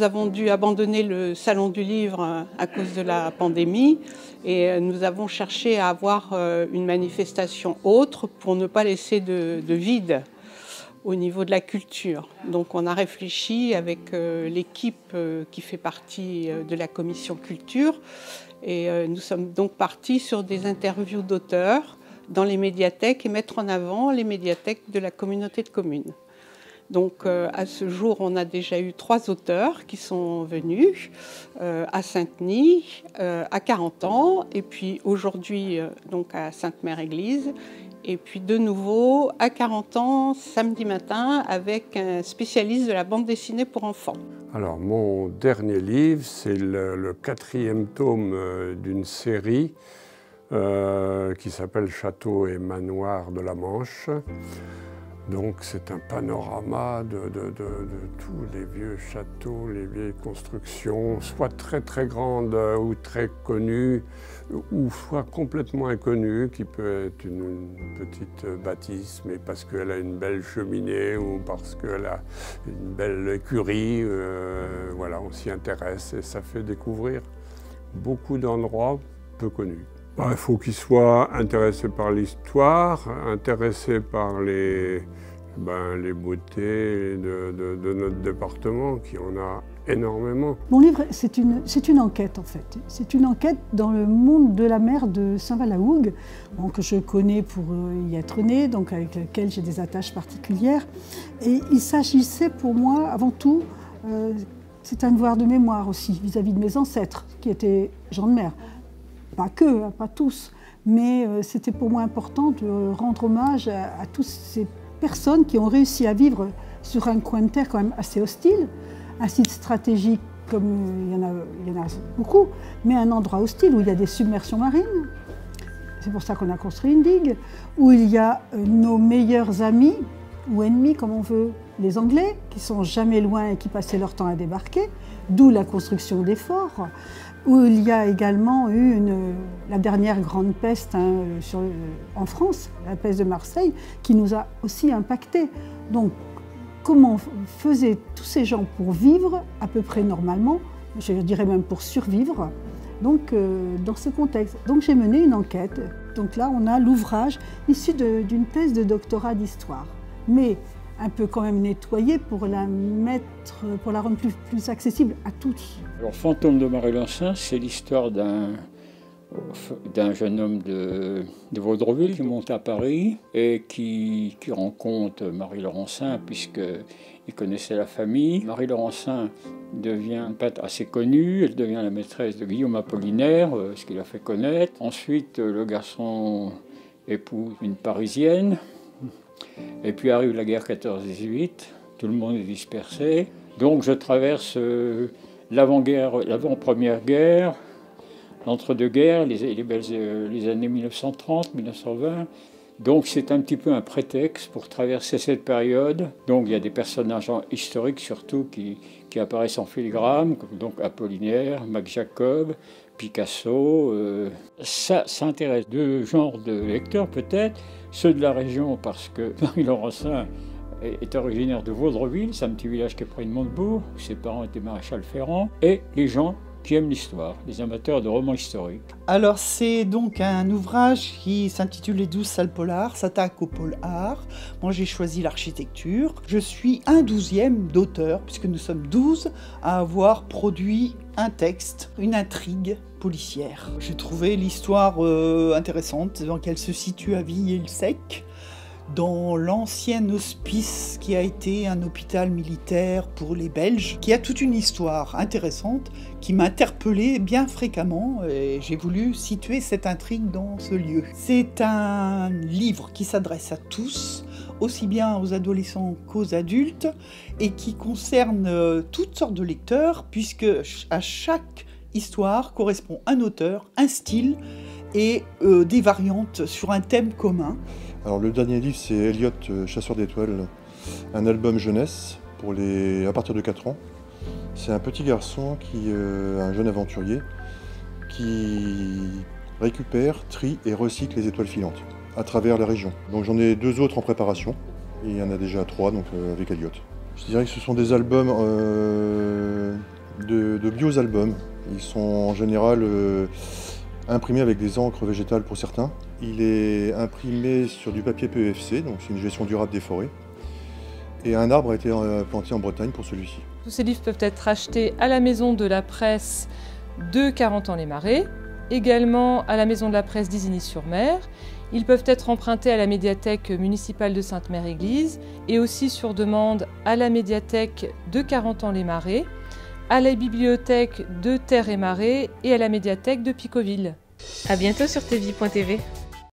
nous avons dû abandonner le Salon du Livre à cause de la pandémie et nous avons cherché à avoir une manifestation autre pour ne pas laisser de vide au niveau de la culture. Donc on a réfléchi avec l'équipe qui fait partie de la commission culture et nous sommes donc partis sur des interviews d'auteurs dans les médiathèques et mettre en avant les médiathèques de la communauté de communes. Donc à ce jour, on a déjà eu 3 auteurs qui sont venus à Saint-Denis à 40 ans et puis aujourd'hui donc à Sainte-Mère-Église et puis de nouveau à 40 ans samedi matin avec un spécialiste de la bande dessinée pour enfants. Alors mon dernier livre, c'est le 4e tome d'une série qui s'appelle Châteaux et manoirs de la Manche. Donc c'est un panorama de tous les vieux châteaux, les vieilles constructions, soit très très grandes ou très connues, ou soit complètement inconnues, qui peut être une petite bâtisse, mais parce qu'elle a une belle cheminée ou parce qu'elle a une belle écurie, voilà, on s'y intéresse et ça fait découvrir beaucoup d'endroits peu connus. Il faut qu'ils soient intéressés par l'histoire, intéressés par les beautés de notre département, qui en a énormément. Mon livre, c'est une enquête en fait. C'est une enquête dans le monde de la mer de Saint-Val-la-Hougue, que je connais pour y être née, donc avec lequel j'ai des attaches particulières. Et il s'agissait pour moi, avant tout, c'est un devoir de mémoire aussi, vis-à-vis de mes ancêtres, qui étaient gens de mer. Pas que, pas tous, mais c'était pour moi important de rendre hommage à toutes ces personnes qui ont réussi à vivre sur un coin de terre quand même assez hostile, un site stratégique comme il y en a beaucoup, mais un endroit hostile où il y a des submersions marines. C'est pour ça qu'on a construit une digue, où il y a nos meilleurs amis, ou ennemis comme on veut, les Anglais, qui sont jamais loin et qui passaient leur temps à débarquer, d'où la construction des forts, où il y a également eu la dernière grande peste en France, la peste de Marseille, qui nous a aussi impactés. Donc, comment faisaient tous ces gens pour vivre à peu près normalement, je dirais même pour survivre, donc dans ce contexte. Donc j'ai mené une enquête. Donc là, on a l'ouvrage issu d'une thèse de doctorat d'histoire, mais un peu quand même nettoyée pour la rendre plus accessible à tous. Alors, Fantôme de Marie Laurencin, c'est l'histoire d'un jeune homme de Vaudreville qui monte à Paris et qui rencontre Marie Laurencin puisqu'il connaissait la famille. Marie Laurencin devient un peintre assez connu, elle devient la maîtresse de Guillaume Apollinaire, ce qu'il a fait connaître. Ensuite, le garçon épouse une Parisienne. Et puis arrive la guerre 14-18, tout le monde est dispersé. Donc je traverse l'avant-première guerre, l'entre-deux-guerres, les années 1930, 1920. Donc c'est un petit peu un prétexte pour traverser cette période. Donc il y a des personnages historiques surtout qui apparaissent en filigrane, comme donc Apollinaire, Max Jacob, Picasso. Ça intéresse 2 genres de lecteurs peut-être. Ceux de la région parce que Marie Laurencin est originaire de Vaudreville, c'est un petit village qui est près de Montebourg, où ses parents étaient maréchal Ferrand, et les gens qui aiment l'histoire, les amateurs de romans historiques. Alors c'est donc un ouvrage qui s'intitule Les 12 salles polars, s'attaque au pôle art. Moi j'ai choisi l'architecture. Je suis un 12e d'auteur, puisque nous sommes 12 à avoir produit un texte, une intrigue policière. J'ai trouvé l'histoire intéressante, donc elle se situe à Villers-le-Sec, dans l'ancien hospice qui a été un hôpital militaire pour les Belges, qui a toute une histoire intéressante qui m'a interpellée bien fréquemment et j'ai voulu situer cette intrigue dans ce lieu. C'est un livre qui s'adresse à tous, aussi bien aux adolescents qu'aux adultes, et qui concerne toutes sortes de lecteurs, puisque à chaque histoire correspond un auteur, un style et des variantes sur un thème commun. Alors le dernier livre, c'est Elliot, Chasseur d'étoiles, un album jeunesse à partir de 4 ans. C'est un petit garçon, un jeune aventurier, qui récupère, trie et recycle les étoiles filantes à travers la région. Donc j'en ai 2 autres en préparation, et il y en a déjà 3 donc, avec Elliot. Je dirais que ce sont des albums de bioalbums. Ils sont en général imprimés avec des encres végétales pour certains. Il est imprimé sur du papier PEFC, donc c'est une gestion durable des forêts. Et un arbre a été planté en Bretagne pour celui-ci. Tous ces livres peuvent être achetés à la Maison de la Presse de 40 ans les Marais, également à la Maison de la Presse d'Isigny-sur-Mer. Ils peuvent être empruntés à la médiathèque municipale de Sainte-Mère-Église et aussi sur demande à la médiathèque de 40 ans les Marais, à la bibliothèque de Terre et Marais et à la médiathèque de Picoville. À bientôt sur tvie.tv.